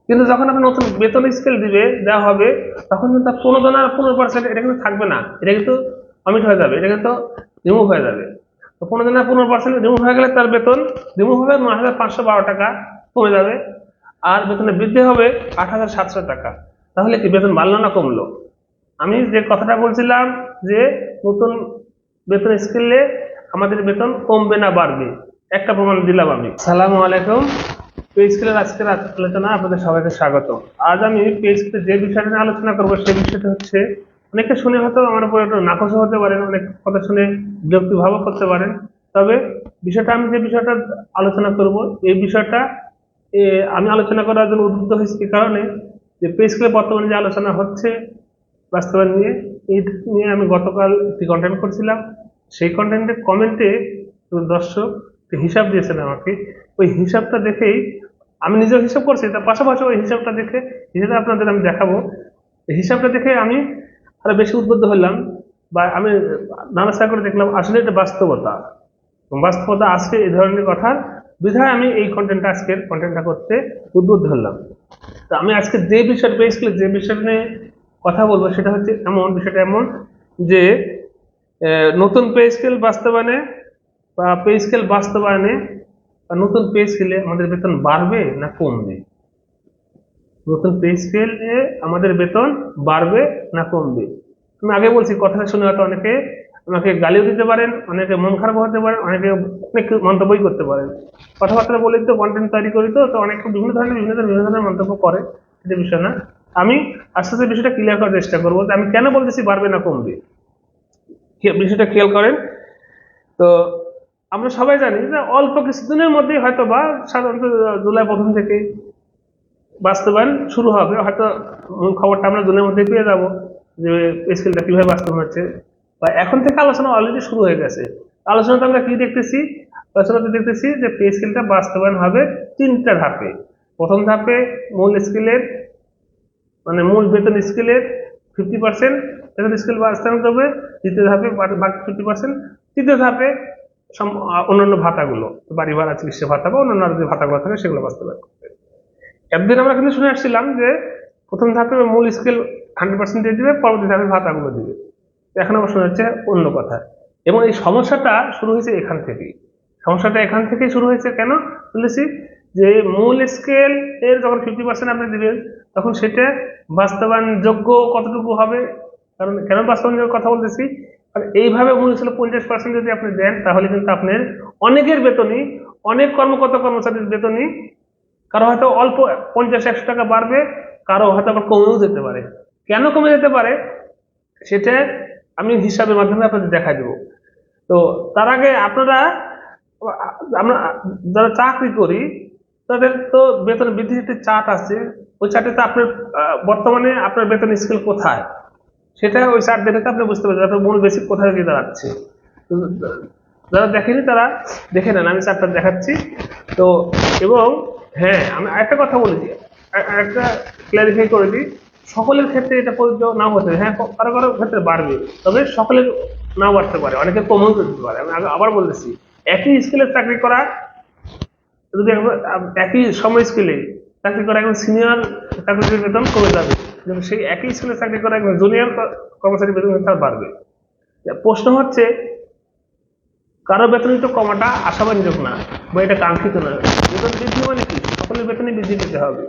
কিন্তু যখন আপনি নতুন বেতন স্কেল দেওয়া হবে, তখন কিন্তু 15% এটা কিন্তু থাকবে না, এটা কিন্তু অমিট হয়ে যাবে, এটা কিন্তু রিমুভ হয়ে যাবে। তো 15% রিমুভ হয়ে গেলে তার বেতন রিমুভ হবে 9,512 টাকা কমে যাবে, আর বেতনে বৃদ্ধি হবে 8,700 টাকা। তাহলে কি বেতন বাড়লো না কমলো? আমি যে কথাটা বলছিলাম যে নতুন বেতন স্কেলে আমাদের বেতন কমবে না বাড়বে, একটা প্রমাণ দিলাম আমি। আসসালামু আলাইকুম। পে স্কেলের আজকের আলোচনা আপনাদের সবাইকে স্বাগত। আজ আমি পে স্কেলে যে বিষয়টা নিয়ে আলোচনা করবো সেই বিষয়টা হচ্ছে, অনেকে শুনে হয়তো আমার উপর একটু নাকচ হতে পারেন, অনেক কথা শুনে বিরক্তি ভাবও করতে পারেন। তবে বিষয়টা, আমি যে বিষয়টা আলোচনা করব, এই বিষয়টা আমি আলোচনা করার জন্য উদ্বুদ্ধ হয়েছি এই কারণে যে পে স্কেলে বর্তমানে যে আলোচনা হচ্ছে বাস্তবায়ন নিয়ে, এই নিয়ে আমি গতকাল একটি কন্টেন্ট করছিলাম। সেই কন্টেন্টের কমেন্টে দর্শক হিসাব দিয়েছেন আমাকে। ওই হিসাবটা দেখেই আমি নিজেও হিসাব করছি, তার পাশাপাশি ওই হিসাবটা দেখে, হিসাবটা আপনাদের আমি দেখাবো। এই হিসাবটা দেখে আমি আরো বেশি উদ্বুদ্ধ হলাম, বা আমি নানাচা করে দেখলাম আসলে এটা বাস্তবতা, বাস্তবতা আছে এই ধরনের কথা। বিধায় আমি এই কন্টেন্টটা, আজকের কন্টেন্টটা করতে উদ্বুদ্ধ হলাম। তো আমি আজকে যে বিষয় বেসিক্যালি যে বিষয় নিয়ে কথা বলবো সেটা হচ্ছে বিষয়টা এমন যে নতুন পে স্কেল বাস্তবায়নে বা পে স্কেল বাস্তবায়নে বা নতুন পে স্কেলে আমাদের বেতন বাড়বে না কমবে? নতুন পে স্কেলে আমাদের বেতন বাড়বে না কমবে? আমি আগে বলছি, কথাটা শুনে হয়তো অনেকে আমাকে গালিও দিতে পারেন, অনেকে মন খারাপ হতে পারেন, অনেকে অনেক মন্তব্যই করতে পারেন। কথাবার্তা বলি তো, কন্টেন্ট তৈরি করি তো, তো অনেকে বিভিন্ন ধরনের মন্তব্য করে, সেটা বিষয় না। আমি আস্তে আস্তে বিষয়টা ক্লিয়ার করার চেষ্টা করবো যে আমি কেন বলতেছি বাড়বে না কমবে। বিষয়টা খেয়াল করেন। তো আমরা সবাই জানি যে অল্প কিছুদিনের মধ্যেই হয়তো বা সাধারণত জুলাই প্রথম থেকে বাস্তবায়ন শুরু হবে, হয়তো মূল খবরটা আমরা জুনের মধ্যে পেয়ে যাব যে স্কেলটা কিভাবে বাস্তবায়ন হচ্ছে, বা এখন থেকে আলোচনা অলরেডি শুরু হয়ে গেছে। আলোচনাতে আমরা কি দেখতেছি? আলোচনাতে দেখতেছি যে পে স্কেলটা বাস্তবায়ন হবে 3টা ধাপে। প্রথম ধাপে মূল স্কেলের, মানে মূল বেতন স্কেলের 50% বেতন স্কেল বাস্তবায়ন করবে। দ্বিতীয় ধাপে বাকি 50%। তৃতীয় ধাপে অন্যান্য ভাতাগুলো, বাড়ি ভাড়া, চিকিৎসা ভাতা বা অন্যান্য যে ভাতাগুলো থাকে সেগুলো বাস্তবায়ন করবে। একদিন আমরা কিন্তু শুনে আসছিলাম যে প্রথম ধাপে মূল স্কেল 100% দিয়ে দিবে, পরবর্তী ধাপে ভাতাগুলো দিবে। এখন আবার শোনা যাচ্ছে অন্য কথা। এবং এই সমস্যাটা শুরু হয়েছে এখান থেকেই। সমস্যাটা এখান থেকেই শুরু হয়েছে। কেন বলেছি? যে মূল স্কেল এর যখন 50% আপনি দিবেন, তখন সেটা বাস্তবায়ন যোগ্য কতটুকু হবে? কারণ কেন বাস্তবায়নের কথা বলতেছি, আর এইভাবে মূল স্কেল 50% যদি আপনি দেন, তাহলে কিন্তু আপনার অনেকের বেতনই, অনেক কর্মকর্তা কর্মচারীর বেতনই কারো হয়তো অল্প 50-100 টাকা বাড়বে, কারো হয়তো আবার কমেও যেতে পারে। কেন কমে যেতে পারে সেটা আমি হিসাবের মাধ্যমে আপনাদের দেখা দেব। তো তার আগে আপনারা, আমরা যারা চাকরি করি তাদের তো বেতন বৃদ্ধির একটি চার্ট আছে। ওই চার্টে তো আপনার বর্তমানে আপনার বেতন স্কেল কোথায়, সেটা ওই চার্ট দেখে তো আপনি বুঝতে পারবেন আপনার মূল বেসিক কোথায় গিয়ে দাঁড়াচ্ছে। যারা দেখেনি তারা দেখে নেন, আমি চার্টটা দেখাচ্ছি। তো এবং হ্যাঁ, আমি আরেকটা কথা বলে দিই, একটা ক্লারিফাই করে দিই, সকলের ক্ষেত্রে এটা প্রযোজ্য নাও হতে পারে। হ্যাঁ, কারো কারো ক্ষেত্রে বাড়বে, তবে সকলের নাও বাড়তে পারে, অনেকে কমও করতে পারে। আমি আবার বলতেছি, একই স্কেলের চাকরি করা, যদি একই সময় স্কেলে চাকরি করা একজন সিনিয়র চাকরির বেতন কমে যাবে, কিন্তু সেই একই স্কেলে চাকরি করা একজন জুনিয়র কর্মচারীর বেতন তার বাড়বে। প্রশ্ন হচ্ছে, কারো বেতনই তো কমাটা আশাবাঞ্জক না, বা এটা কাঙ্ক্ষিত না। বেতন বৃদ্ধি মানে কি? সকলের বেতনই বৃদ্ধি পেতে হবে।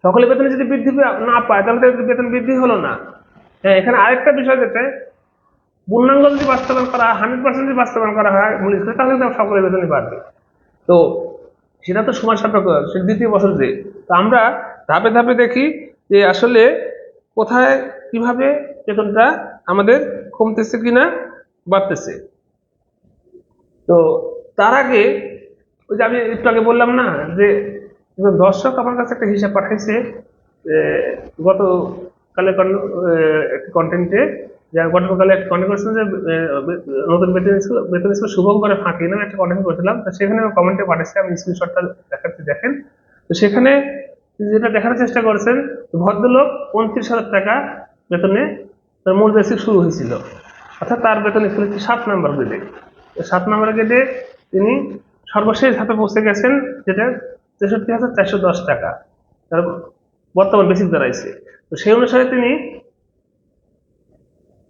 সকলের বেতনে যদি বৃদ্ধি না পায়, তাহলে তো বেতন বৃদ্ধি হলো না। হ্যাঁ, এখানে আরেকটা বিষয় যেটা, পূর্ণাঙ্গ যদি বাস্তবায়ন করা হয়, 100% যদি বাস্তবায়ন করা হয় মূল স্কেলে, তাহলে তো সকলের বেতনই বাড়বে। তো সেটা তো সময় সাপেক্ষ, সে দ্বিতীয় বছর যে। তো আমরা ধাপে ধাপে দেখি যে আসলে কোথায় কিভাবে বেতনটা আমাদের কমতেছে কিনা বাড়তেছে। তো তার আগে ওই যে আমি একটু আগে বললাম না যে দর্শক আমার কাছে একটা হিসাব পাঠাইছে গতকালে একটি কন্টেন্টে, গতকালে একটা কন্টেন্ট করেছিলাম যে নতুন বেতন স্কুল শুভম করে ফাঁকি নামে একটা কন্টেন্ট করেছিলাম। তো সেখানে কমেন্টে পাঠিয়েছি, আমি স্ক্রিনশটটা দেখাচ্ছি, দেখেন। তো সেখানে যেটা দেখানোর চেষ্টা করেছেন, ভদ্রলোক 29,000 টাকা বেতনে তার মূল বেসিক শুরু হয়েছিল, অর্থাৎ তার বেতন স্কুল হচ্ছে 7 নম্বর গ্রেডে। 7 নম্বর গ্রেডে তিনি সর্বশেষ ধাপে পৌঁছে গেছেন, যেটা 63,410 টাকা। তার বর্তমান বেসিক দাঁড়াইছে। তো সেই অনুসারে তিনি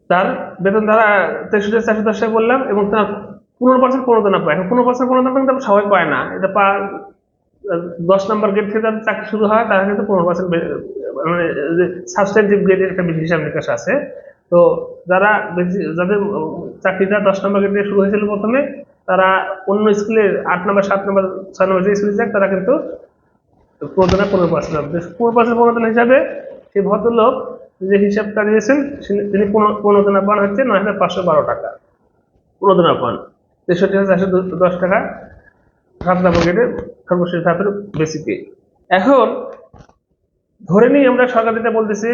তার বেতন ধারা 63,410 বললাম, এবং তার 15% প্রণোদনা পায়। এখন 15% প্রণোদনা কিন্তু সবাই পায় না, এটা 10 নম্বর গ্রেড থেকে তাদের চাকরি শুরু হয়, তারা কিন্তু 15% মানে সাবস্টেন্টিভ গ্রেডের একটা হিসাব নিকাশ আছে। তো যারা যাদের চাকরিটা 10 নম্বর গ্রেড থেকে শুরু হয়েছিল প্রথমে, তারা অন্য স্কুলের 8 নম্বর 7 নম্বর 6 নম্বর যে স্কুলে যায় তারা কিন্তু প্রণোদনা 15% হবে। 15% প্রণোদনা হিসাবে সেই ভদ্রলোক যে হিসাবটা দিয়েছেন তিনি প্রণোদনা পান হচ্ছে 9,512 টাকা প্রণোদনা পান, 63,410 টাকা 7 নম্বর গ্রেডে সর্বশেষ ধাপের বেসিকে। এখন ধরে নিই আমরা, সরকার যেটা বলতেছে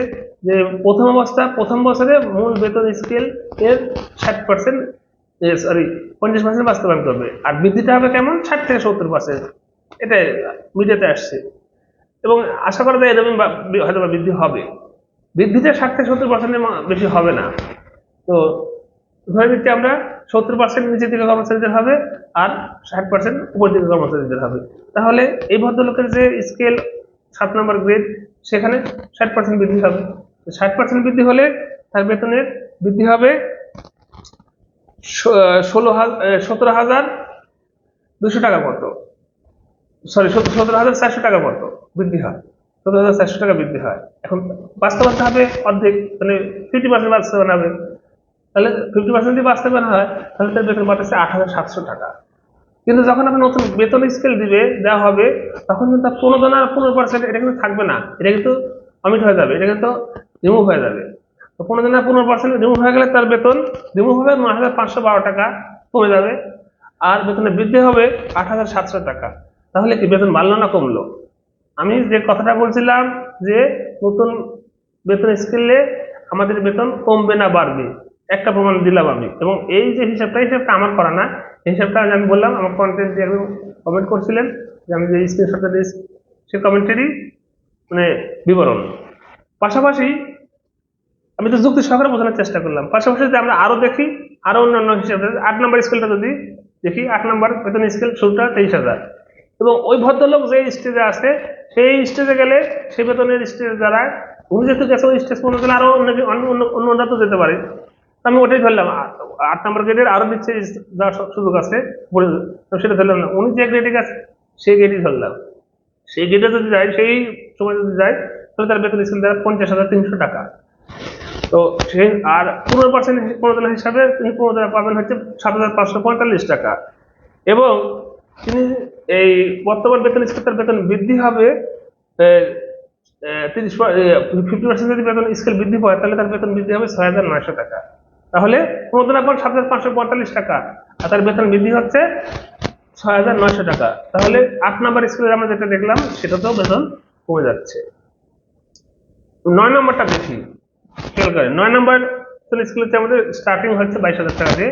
যে প্রথম বছরে মূল বেতন স্কেল এর 60%, সরি 50% বাস্তবায়ন করবে, আর বৃদ্ধিটা হবে কেমন 60 থেকে 70%, এটাই মিডিয়াতে আসছে এবং আশা করা যায় এরকম হয়তো বৃদ্ধি হবে। বৃদ্ধিটা 60 থেকে 70%-এর বেশি হবে না। তো ধরে নিচ্ছি আমরা 70% নিচে থেকে কর্মচারীদের হবে আর 60% উপর দিকে কর্মচারীদের হবে। তাহলে এই ভদ্রলোকের যে স্কেল 7 নম্বর গ্রেড, সেখানে 60% বৃদ্ধি হবে। 60% বৃদ্ধি হলে তার বেতনের বৃদ্ধি হবে 17,200 টাকা মতো, সরি 17,400 টাকা মতো বৃদ্ধি হয়, 17,400 টাকা বৃদ্ধি হয়। এখন বাস্তবায়ন হবে অর্ধেক, মানে 50% বাস্তবায়ন হবে। তাহলে 50% যদি বাস্তবায়ন হয় তাহলে তার বেতন বাড়তেছে 8,700 টাকা। কিন্তু যখন আপনি নতুন বেতন স্কেল দেওয়া হবে, তখন কিন্তু তার প্রণোদনা 15% এটা কিন্তু থাকবে না, এটা কিন্তু অমিট হয়ে যাবে, এটা কিন্তু রিমুভ হয়ে যাবে। তো প্রণোদনা 15% রিমুভ হয়ে গেলে তার বেতন রিমুভ হবে 9,512 টাকা কমে যাবে, আর বেতনে বৃদ্ধি হবে 8,700 টাকা। তাহলে কি বেতন বাড়লো না কমলো? আমি যে কথাটা বলছিলাম যে নতুন বেতন স্কেলে আমাদের বেতন কমবে না বাড়বে, একটা প্রমাণ দিলাম আমি, এবং এই যে হিসাবটা আমার করা না, হিসাবটা আমি বললাম আমার কন্টেন্ট দিয়ে কমেন্ট করছিলেন যে আমি যে স্ক্রিনশটটা দিয়েছি সে কমেন্টেরই মানে বিবরণ। পাশাপাশি আমি তো যুক্তি সহকারে বোঝানোর চেষ্টা করলাম। পাশাপাশি যদি আমরা আরো দেখি, আরো অন্যান্য হিসাবে 8 নম্বর স্কেলটা যদি দেখি, 8 নম্বর বেতন স্কেল শুরুটা 23,000, এবং ওই ভদ্রলোক যে স্টেজে আছে সেই স্টেজে গেলে সেই বেতনের স্টেজে যারা উনি যেহেতু গেছে ওই স্টেজ পর্যন্ত আরো অন্যরা তো যেতে পারে, আমি ওটাই ধরলাম। 8 নম্বর গ্রেডের আরো নিচে যাওয়ার সুযোগ আছে, সেটা ধরলাম না, উনি যে গ্রেডে গেছে সেই গ্রেডই ধরলাম। সেই গ্রেডে যদি যায়, সেই সময় যদি যায়, তাহলে তার বেতন স্কেল দেয় 50,300 টাকা। তো সেই আর 15% প্রণোদনা হিসাবে তিনি প্রণোদনা পাবেন হচ্ছে 7,545 টাকা, এবং তিনি এই বর্তমান বেতন স্কেল তার বেতন বৃদ্ধি হবে 50% যদি বেতন স্কেল বৃদ্ধি পায় তাহলে তার বেতন বৃদ্ধি হবে 6,900 টাকা। তাহলে প্রণোদনা পান 7,545 টাকা আর তার বেতন বৃদ্ধি হচ্ছে 6,900 টাকা। তাহলে 8 নম্বর স্কেলে আমরা যেটা দেখলাম সেটাতেও বেতন কমে যাচ্ছে। 9 নম্বরটা দেখি, খেয়াল করেন। 9 নম্বর স্কেলতে আমাদের স্টার্টিং হচ্ছে 22,000 টাকা দিয়ে,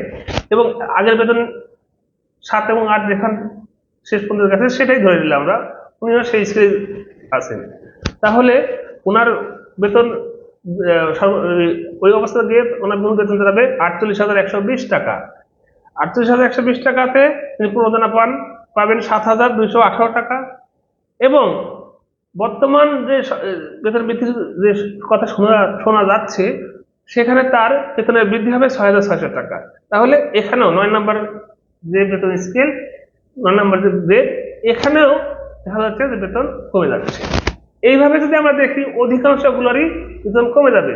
এবং আগের বেতন 7 এবং 8 যেখান শেষ পর্যন্ত গেছে সেটাই ধরে নিলাম আমরা, উনিও সেই স্কেলে আছেন। তাহলে ওনার বেতন ওই অবস্থা দিয়ে ওনার মূল বেতন দাঁড়াবে 48,120 টাকা। 48,120 টাকাতে তিনি প্রণোদনা পাবেন 7,218 টাকা, এবং বর্তমান যে বেতন বৃদ্ধির যে কথা শোনা যাচ্ছে সেখানে তার বেতনের বৃদ্ধি হবে 6,600 টাকা। তাহলে এখানেও 9 নম্বর যে বেতন স্কেল, 9 নম্বর যে গ্রেড, এখানেও দেখা যাচ্ছে যে বেতন কমে যাচ্ছে। এইভাবে যদি আমরা দেখি অধিকাংশ গুলোরই বেতন কমে যাবে।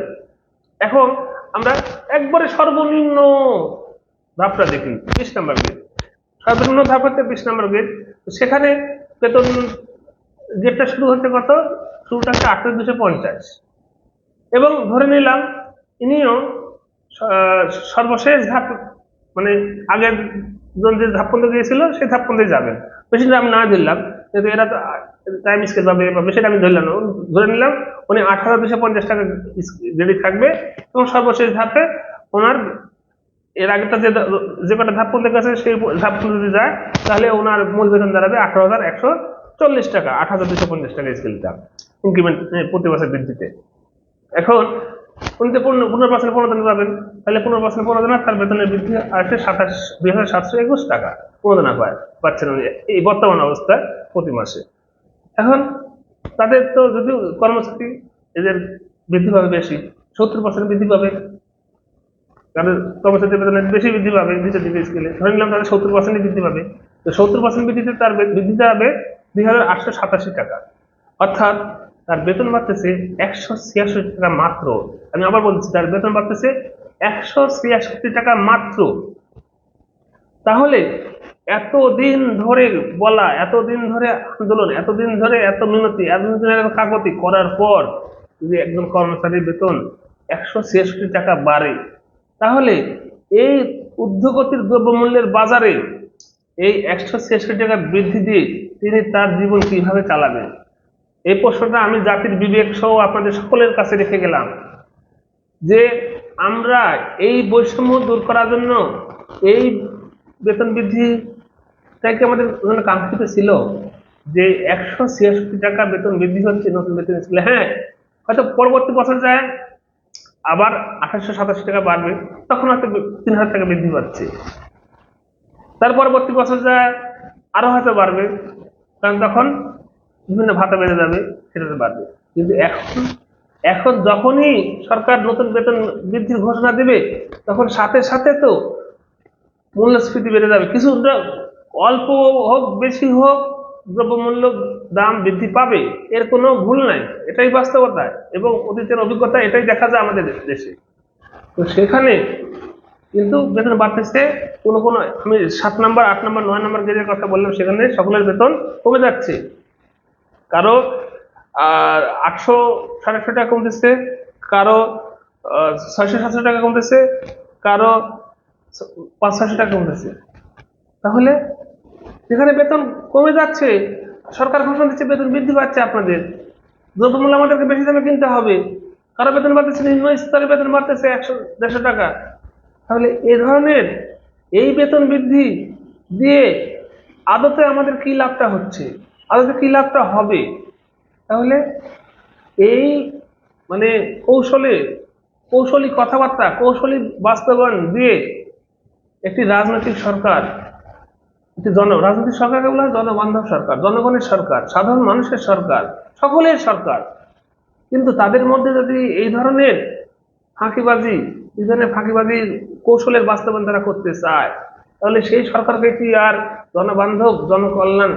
এখন আমরা একবারে সর্বনিম্ন ধাপটা দেখি, 20 নম্বর গ্রেড। সর্বনিম্ন ধাপ হচ্ছে 20 নম্বর গ্রেড। সেখানে বেতন গ্রেডটা শুরু হচ্ছে কত? শুরুটা হচ্ছে 8,250, এবং ধরে নিলাম ইনিও সর্বশেষ ধাপ, মানে আগের জন যে ধাপ পর্যন্ত গিয়েছিল সেই ধাপ পর্যন্ত যাবেন। বেশি আমি না ধরলাম, কিন্তু এরা তো টাইম স্কেল পাবে বা বেশিটা আমি ধরলাম, ধরে নিলাম উনি 8,250 টাকা গ্রেডে থাকবে, এবং সর্বশেষ ধাপে ওনার এর আগেটা যে কটা ধাপ পর্যন্ত গেছে সেই ধাপ পর্যন্ত যদি যায় তাহলে ওনার মূল বেতন দাঁড়াবে 18,140 টাকা, 8,250 টাকা স্কেলটা ইনক্রিমেন্ট প্রতি বছর বৃদ্ধিতে। এখন উনি তো 15% প্রণোদনা পাবেন, তাহলে 15% প্রণোদনা তার বেতনের বৃদ্ধি আসে 2,721 টাকা প্রণোদনা পাচ্ছেন উনি এই বর্তমান অবস্থায় প্রতি মাসে। এখন তাদের তো যদি কর্মচারী এদের বৃদ্ধি পাবে বেশি, 70% বৃদ্ধি পাবে, তাদের কর্মচারীদের বেতন বেশি বৃদ্ধি পাবে নিচের দিকে স্কেলে, ধরে নিলাম তাদের 70% বৃদ্ধি পাবে। তো 70% বৃদ্ধিতে তার বৃদ্ধিতে হবে 2,887 টাকা, অর্থাৎ তার বেতন বাড়তেছে 186 টাকা মাত্র। আমি আবার বলছি, তার বেতন বাড়তেছে 186 টাকা মাত্র। তাহলে এতদিন ধরে বলা, এতদিন ধরে আন্দোলন, এতদিন ধরে এত মিনতি, এতদিন ধরে কাকতি করার পর যদি একজন কর্মচারীর বেতন 166 টাকা বাড়ে, তাহলে এই ঊর্ধ্বগতির দ্রব্যমূল্যের বাজারে এই 166 টাকা বৃদ্ধি দিয়ে তিনি তার জীবন কিভাবে চালাবেন? এই প্রশ্নটা আমি জাতির বিবেক সহ আপনাদের সকলের কাছে রেখে গেলাম, যে আমরা এই বৈষম্য দূর করার জন্য এই বেতন বৃদ্ধিটাই কি আমাদের জন্য কাঙ্ক্ষিত ছিল? যে 166 টাকা বেতন বৃদ্ধি হচ্ছে নতুন বেতন স্কেলে, হ্যাঁ হয়তো পরবর্তী বছর যায় আবার 2887 টাকা বাড়বে, তখন হয়তো 3,000 টাকা বৃদ্ধি পাচ্ছে। তার পরবর্তী বছর যায় আরো হয়তো বাড়বে, কারণ তখন বিভিন্ন ভাতা বেড়ে যাবে, সেটাতে বাড়বে। কিন্তু এখন এখন যখনই সরকার নতুন বেতন বৃদ্ধির ঘোষণা দেবে, তখন সাথে সাথে তো মূল্যস্ফীতি বেড়ে যাবে। কিছু অল্প হোক বেশি হোক দ্রব্যমূল্য দাম বৃদ্ধি পাবে, এর কোনো ভুল নাই, এটাই বাস্তবতা এবং অতীতের অভিজ্ঞতা এটাই দেখা যায় আমাদের দেশে। তো সেখানে কিন্তু বেতন বাড়তেছে, কোনো কোনো, আমি 7 নাম্বার 8 নাম্বার 9 নাম্বার গ্রেডের কথা বললাম, সেখানে সকলের বেতন কমে যাচ্ছে। কারো 800 750 টাকা কমতেছে, কারো 600 700 টাকা কমতেছে, কারো 500 টাকা কমতেছে। তাহলে যেখানে বেতন কমে যাচ্ছে, সরকার ঘোষণা দিচ্ছে বেতন বৃদ্ধি পাচ্ছে, আপনাদের দ্রব্যমূল্য আমাদেরকে বেশি দামে কিনতে হবে, কারো বেতন বাড়তেছে, নিম্ন স্তরে বেতন বাড়তেছে 100 150 টাকা। তাহলে এ ধরনের এই বেতন বৃদ্ধি দিয়ে আদতে আমাদের কি লাভটা হচ্ছে, আদতে কি লাভটা হবে? তাহলে এই মানে কৌশলী কথাবার্তা, কৌশলী বাস্তবায়ন দিয়ে একটি রাজনৈতিক সরকার, একটি রাজনৈতিক সরকারকে বলা হয় জনবান্ধব সরকার, জনগণের সরকার, সাধারণ মানুষের সরকার, সকলের সরকার। কিন্তু তাদের মধ্যে যদি এই ধরনের ফাঁকিবাজি কৌশলের বাস্তবায়ন তারা করতে চায়, তাহলে সেই সরকারকে কি আর জনবান্ধব, জনকল্যাণ,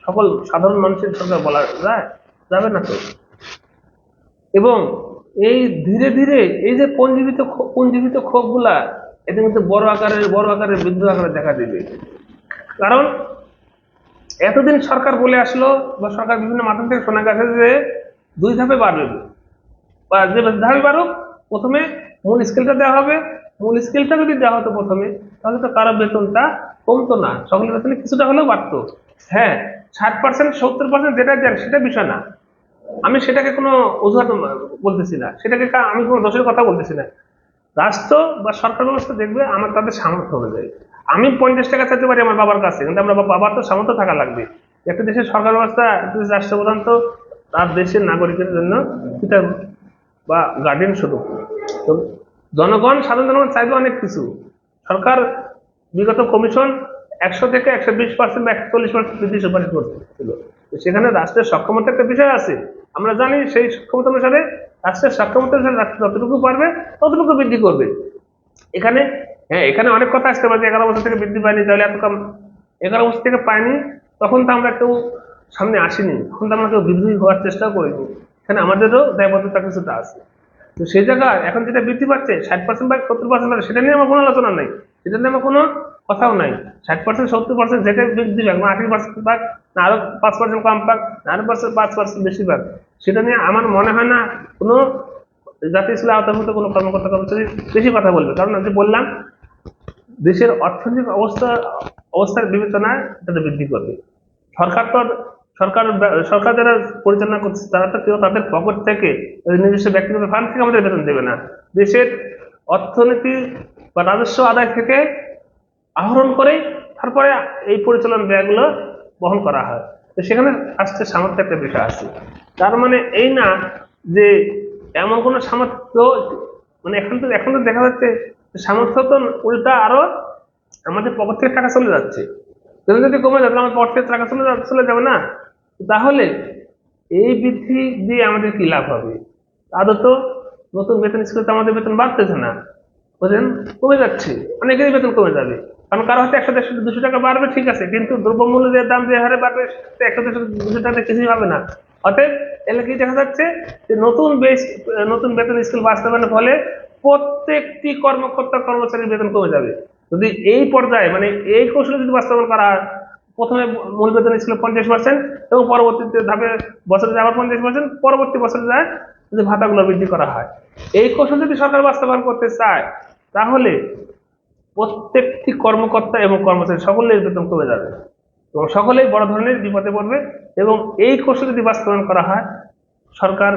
সকল সাধারণ মানুষের সরকার বলা যাবে না তো। এবং এই ধীরে ধীরে এই যে পুঞ্জীবিত ক্ষোভগুলা, এটা কিন্তু বড় আকারের বৃদ্ধ আকারে দেখা দেবে। কারণ এতদিন সরকার বলে আসলো, বা সরকার বিভিন্ন মাধ্যম থেকে শোনা গেছে যে 2 ধাপে বাড়বে, বা যে ধাপে বাড়ুক, প্রথমে মূল স্কেলটা দেওয়া হবে। মূল স্কেলটা যদি দেওয়া হতো প্রথমে, তাহলে তো কারো বেতনটা কমতো না, সকলের বেতনে কিছুটা হলেও বাড়তো। হ্যাঁ, 60% 70% যেটা দেন সেটা বিষয় না, আমি সেটাকে কোনো অজুহাত বলতেছি না, সেটাকে আমি কোনো দোষের কথা বলতেছি না। রাষ্ট্র বা সরকার ব্যবস্থা দেখবে আমার তাদের সামর্থ্য অনুযায়ী। আমি 50 টাকা চাইতে পারি আমার বাবার কাছে, কিন্তু আমার বাবার তো সামর্থ্য থাকা লাগবে। একটা দেশের সরকার ব্যবস্থা, রাষ্ট্রপ্রধান তো তার দেশের নাগরিকের জন্য পিতা বা গার্ডিয়ান স্বরূপ। তো সাধারণ জনগণ চাইবে অনেক কিছু। সরকার বিগত কমিশন 100 থেকে 120% বা 140% বৃদ্ধি সুপারিশ করছিল। সেখানে রাষ্ট্রের সক্ষমতা একটা বিষয় আছে, আমরা জানি সেই সক্ষমতা অনুসারে রাষ্ট্রের সক্ষমতা অনুসারে রাষ্ট্র যতটুকু পারবে ততটুকু বৃদ্ধি করবে। এখানে অনেক কথা আসতে পারে, 11 বছর থেকে বৃদ্ধি পায়নি, তাহলে এত কম। 11 বছর থেকে পায়নি, তখন তো আমরা কেউ সামনে আসিনি, তখন তো আমরা কেউ বিদ্রোহী হওয়ার চেষ্টা করিনি, এখানে আমাদেরও দায়বদ্ধতা কিছুটা আছে। তো সেই জায়গায় এখন যেটা বৃদ্ধি পাচ্ছে 60% বা 70%, সেটা নিয়ে আমার কোনো আলোচনা নাই, সেটা নিয়ে আমার কোনো কথাও নাই। 60% 70% যেটা বৃদ্ধি পাক, 80% পাক, না আরো 5% কম পাক, না আরো 5% বেশি পাক, সেটা নিয়ে আমার মনে হয় না কোনো জাতীয় স্কুলে আওতাভুক্ত কোনো কর্মকর্তা কর্মচারী বেশি কথা বলবে। কারণ আমি বললাম, দেশের অর্থনৈতিক অবস্থার বিবেচনায় এটা বৃদ্ধি করবে। সরকার যারা পরিচালনা করছে, তারা তো কেউ তাদের পকেট থেকে, নিজস্ব ব্যক্তিগত ফান্ড থেকে আমাদের বেতন দেবে না, দেশের অর্থনীতি বা রাজস্ব আদায় থেকে আহরণ করে তারপরে এই পরিচালন ব্যয়গুলো বহন করা হয়। তো সেখানে রাষ্ট্রের সামর্থ্য একটা বিষয় আছে। তার মানে এই না যে এমন কোনো সামর্থ্য, মানে এখন তো দেখা যাচ্ছে সামর্থ্য তো উল্টা আরো আমাদের পকেট থেকে টাকা চলে যাচ্ছে। যদি কমে যায়, আমার পকেট থেকে টাকা চলে যাবে না। তাহলে এই বৃদ্ধি দিয়ে আমাদের কি লাভ হবে? আদত নতুন বেতন স্কেলে তো আমাদের বেতন বাড়তেছে না, বুঝলেন, কমে যাচ্ছে, অনেকেরই বেতন কমে যাবে। কারণ কারো হয়তো 100, 150, 200 টাকা বাড়বে, ঠিক আছে, কিন্তু দ্রব্যমূল্যের দাম যে হারে বাড়বে 100, 150, 200 টাকা কিছুই হবে না। অতএব এলাকায় দেখা যাচ্ছে যে নতুন বেতন স্কেল বাস্তবায়নের ফলে প্রত্যেকটি কর্মকর্তা কর্মচারীর বেতন কমে যাবে। যদি এই পর্যায়ে মানে এই কৌশলে যদি বাস্তবায়ন করা হয়, প্রথমে মূল বেতন স্কেলে 50% এবং পরবর্তীতে ধাপে বছরে যায় আবার 50%, পরবর্তী বছরে যায় যদি ভাতাগুলো বৃদ্ধি করা হয়, এই কৌশল যদি সরকার বাস্তবায়ন করতে চায় তাহলে প্রত্যেকটি কর্মকর্তা এবং কর্মচারী সকলের বেতন কমে যাবে এবং সকলেই বড় ধরনের বিপদে পড়বে। এবং এই কৌশল যদি বাস্তবায়ন করা হয়, সরকার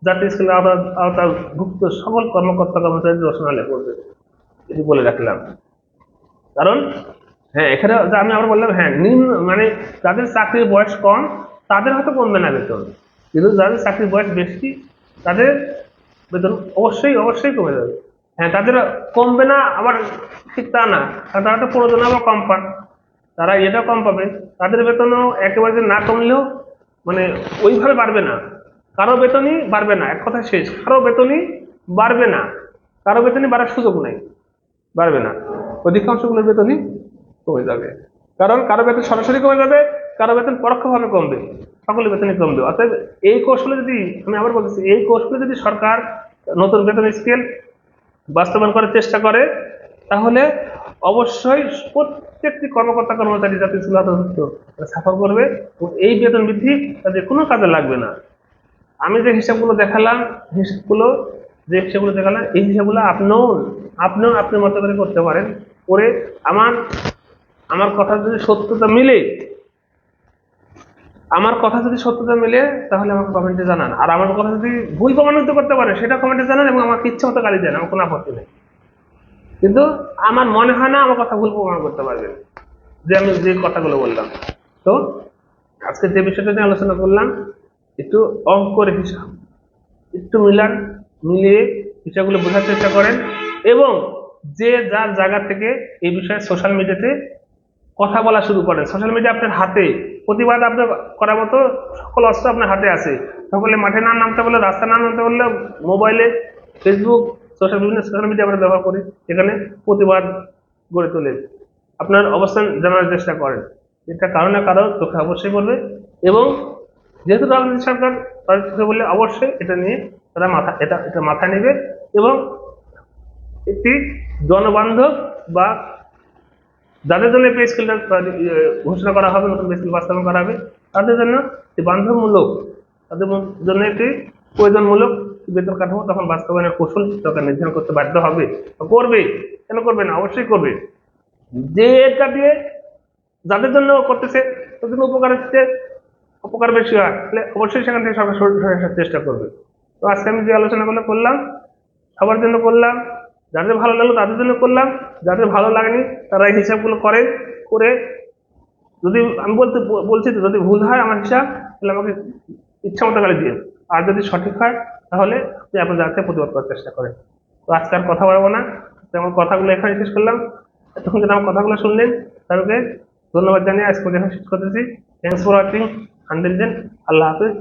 জাতীয় স্কেলের আওতাভুক্ত সকল কর্মকর্তা কর্মচারী রোশনালে করবে, এটি বলে রাখলাম। কারণ হ্যাঁ, এখানে আমি আবার বললাম, হ্যাঁ, নিম্ন মানে যাদের চাকরির বয়স কম তাদের হয়তো কমবে না বেতন, কিন্তু যাদের চাকরির বয়স বেশি তাদের বেতন অবশ্যই অবশ্যই কমে যাবে। হ্যাঁ, তাদের কমবে না আবার ঠিক তা না, কারণ তারা তো প্রয়োজন আবার কম পান, তারা এটা কম পাবে, তাদের বেতনও একেবারে না কমলেও মানে ওইভাবে বাড়বে না, কারো বেতনই বাড়বে না, এক কথা শেষ, কারো বেতনই বাড়বে না, কারো বেতনই বাড়ার সুযোগ নেই, বাড়বে না, অধিকাংশগুলোর বেতনই কমে যাবে। কারণ কারো বেতন সরাসরি কমে যাবে, কারো বেতন পরোক্ষভাবে কমবে, সকলের বেতনই কমবে। অতএব এই কৌশলে যদি, আমি আবার বলতেছি, এই কৌশলে যদি সরকার নতুন বেতন স্কেল বাস্তবায়ন করার চেষ্টা করে তাহলে অবশ্যই প্রত্যেকটি কর্মকর্তা কর্মচারী জাতীয় স্কেলে আওতাভুক্ত সাফা করবে এবং এই বেতন বৃদ্ধি তাদের কোনো কাজে লাগবে না। আমি যে হিসাবগুলো দেখালাম, এই হিসাবগুলো আপনিও আপনার মতো করে করতে পারেন, করে আমার কথা যদি সত্যতা মিলে তাহলে আমাকে কমেন্টে জানান, আর আমার কথা যদি ভুল প্রমাণিত করতে পারে সেটা কমেন্টে জানান এবং আমাকে ইচ্ছা মতো গালি দেন, আমার কোনো আপত্তি নেই। কিন্তু আমার মনে হয় না আমার কথা ভুল প্রমাণ করতে পারবেন যে আমি যে কথাগুলো বললাম। তো আজকে যে বিষয়টা নিয়ে আলোচনা করলাম, একটু অঙ্কের হিসাব একটু মিলিয়ে বিষয়গুলো বোঝার চেষ্টা করেন এবং যে যার জায়গা থেকে এই বিষয়ে সোশ্যাল মিডিয়াতে কথা বলা শুরু করেন। সোশ্যাল মিডিয়া আপনার হাতে, প্রতিবাদ আপনার করার মতো সকল অস্ত্র আপনার হাতে আছে। সকলে মাঠে না নামতে বললে, রাস্তা না নামতে বললে, মোবাইলে, ফেসবুক, বিভিন্ন সোশ্যাল মিডিয়া আমরা ব্যবহার করি, এখানে প্রতিবাদ গড়ে তোলেন, আপনার অবস্থান জানার চেষ্টা করেন। এটা কারো না কারো চোখে অবশ্যই পড়বে এবং যেহেতু রাজনৈতিক সরকার তাদের চোখে বললে অবশ্যই এটা নিয়ে তারা এটা মাথায় নেবে এবং একটি জনবান্ধব বা যাদের জন্য পে স্কেলটা ঘোষণা করা হবে, নতুন পে স্কেল বাস্তবায়ন করা হবে, তাদের জন্য বান্ধবমূলক, তাদের জন্য একটি প্রয়োজনমূলক বেতন কাঠামো তখন বাস্তবায়নের কৌশল সরকার নির্ধারণ করতে বাধ্য হবে, করবে। কেন করবে না? অবশ্যই করবে। যে এটা দিয়ে যাদের জন্য করতেছে তাদের জন্য উপকার বেশি হয়, তাহলে অবশ্যই সেখান থেকে সরকার সরে আসার চেষ্টা করবে। তো আজকে আমি যে আলোচনাগুলো করলাম সবার জন্য করলাম, যাদের ভালো লাগলো তাদের জন্য করলাম, যাদের ভালো লাগেনি তারা এই হিসাবগুলো করে যদি আমি বলছি তো যদি ভুল হয় আমার হিসাব, তাহলে আমাকে ইচ্ছা মতো গালি দিয়ে, আর যদি সঠিক হয় তাহলে আপনি আপনার জায়গা থেকে প্রতিবাদ করার চেষ্টা করেন। তো আজকে আর কথা বলবো না, আমার কথাগুলো এখানে শেষ করলাম। এতক্ষণ যেন আমার কথাগুলো শুনলেন তাদেরকে ধন্যবাদ জানিয়ে আজকে শেষ করতেছি। Thanks for watching, until then, আল্লাহ হাফেজ।